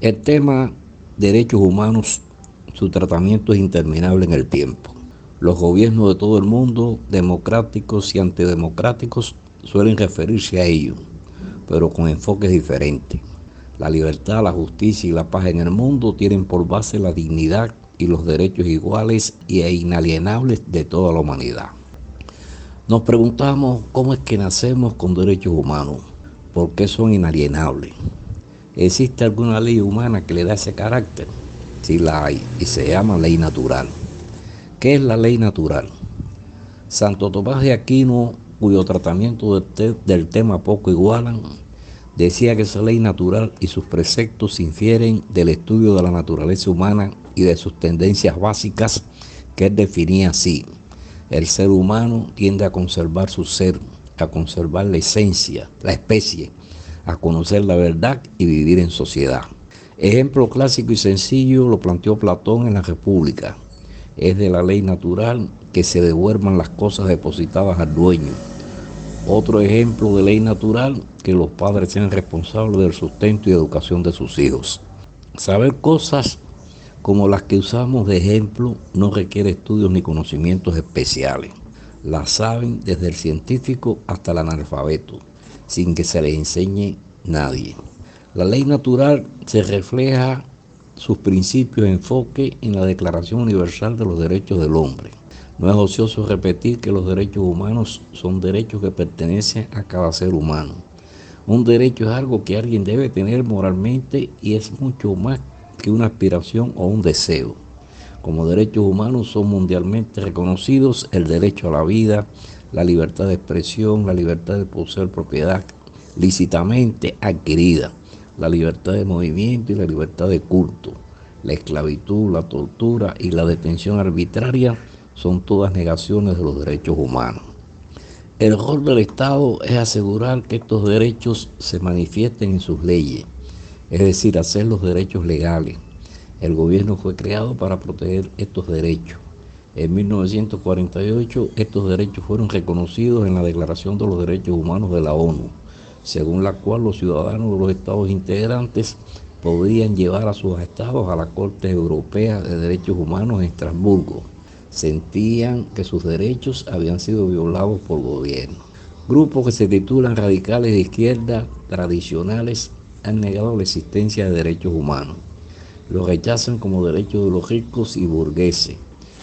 El tema derechos humanos, su tratamiento es interminable en el tiempo. Los gobiernos de todo el mundo, democráticos y antidemocráticos, suelen referirse a ello, pero con enfoques diferentes. La libertad, la justicia y la paz en el mundo tienen por base la dignidad y los derechos iguales e inalienables de toda la humanidad. Nos preguntamos cómo es que nacemos con derechos humanos, por qué son inalienables. ¿Existe alguna ley humana que le da ese carácter? Sí la hay, y se llama ley natural. ¿Qué es la ley natural? Santo Tomás de Aquino, cuyo tratamiento del tema poco igualan, decía que esa ley natural y sus preceptos infieren del estudio de la naturaleza humana y de sus tendencias básicas, que él definía así: el ser humano tiende a conservar su ser, a conservar la esencia, la especie, a conocer la verdad y vivir en sociedad. Ejemplo clásico y sencillo lo planteó Platón en la República. Es de la ley natural que se devuelvan las cosas depositadas al dueño. Otro ejemplo de ley natural, que los padres sean responsables del sustento y educación de sus hijos. Saber cosas como las que usamos de ejemplo no requiere estudios ni conocimientos especiales. Las saben desde el científico hasta el analfabeto, sin que se les enseñe nadie. La ley natural se refleja sus principios de enfoque en la Declaración Universal de los Derechos del Hombre. No es ocioso repetir que los derechos humanos son derechos que pertenecen a cada ser humano. Un derecho es algo que alguien debe tener moralmente y es mucho más que una aspiración o un deseo. Como derechos humanos son mundialmente reconocidos el derecho a la vida, la libertad de expresión, la libertad de poseer propiedad lícitamente adquirida, la libertad de movimiento y la libertad de culto. La esclavitud, la tortura y la detención arbitraria son todas negaciones de los derechos humanos. El rol del Estado es asegurar que estos derechos se manifiesten en sus leyes, es decir, hacer los derechos legales. El gobierno fue creado para proteger estos derechos. En 1948 estos derechos fueron reconocidos en la Declaración de los Derechos Humanos de la ONU, según la cual los ciudadanos de los estados integrantes podrían llevar a sus estados a la Corte Europea de Derechos Humanos en Estrasburgo. Sentían que sus derechos habían sido violados por el gobierno. Grupos que se titulan radicales de izquierda tradicionales han negado la existencia de derechos humanos. Los rechazan como derechos de los ricos y burgueses,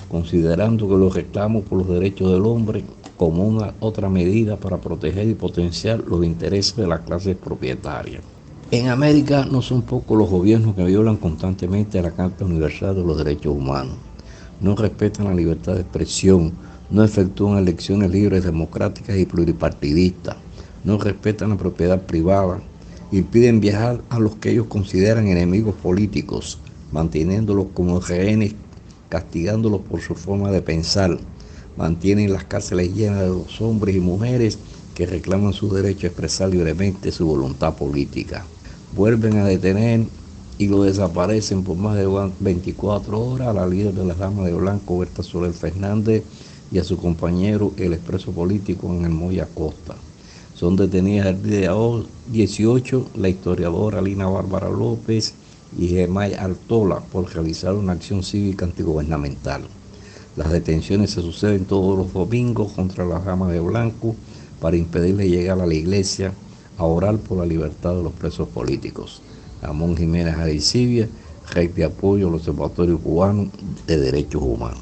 considerando que los reclamos por los derechos del hombre como una otra medida para proteger y potenciar los intereses de las clases propietarias. En América no son pocos los gobiernos que violan constantemente la Carta Universal de los Derechos Humanos. No respetan la libertad de expresión, no efectúan elecciones libres, democráticas y pluripartidistas, no respetan la propiedad privada, impiden viajar a los que ellos consideran enemigos políticos, manteniéndolos como rehenes, castigándolos por su forma de pensar, mantienen las cárceles llenas de los hombres y mujeres que reclaman su derecho a expresar libremente su voluntad política. Vuelven a detener y lo desaparecen por más de 24 horas a la líder de la Dama de Blanco, Berta Soler Fernández, y a su compañero, el expreso político Ángel Moya Acosta. Son detenidas el día 18 la historiadora Lina Bárbara López y Gemay Artola por realizar una acción cívica antigubernamental. Las detenciones se suceden todos los domingos contra la Dama de Blanco para impedirle llegar a la iglesia a orar por la libertad de los presos políticos. Ramón Jiménez Arencibia, red de apoyo al Observatorio Cubano de Derechos Humanos.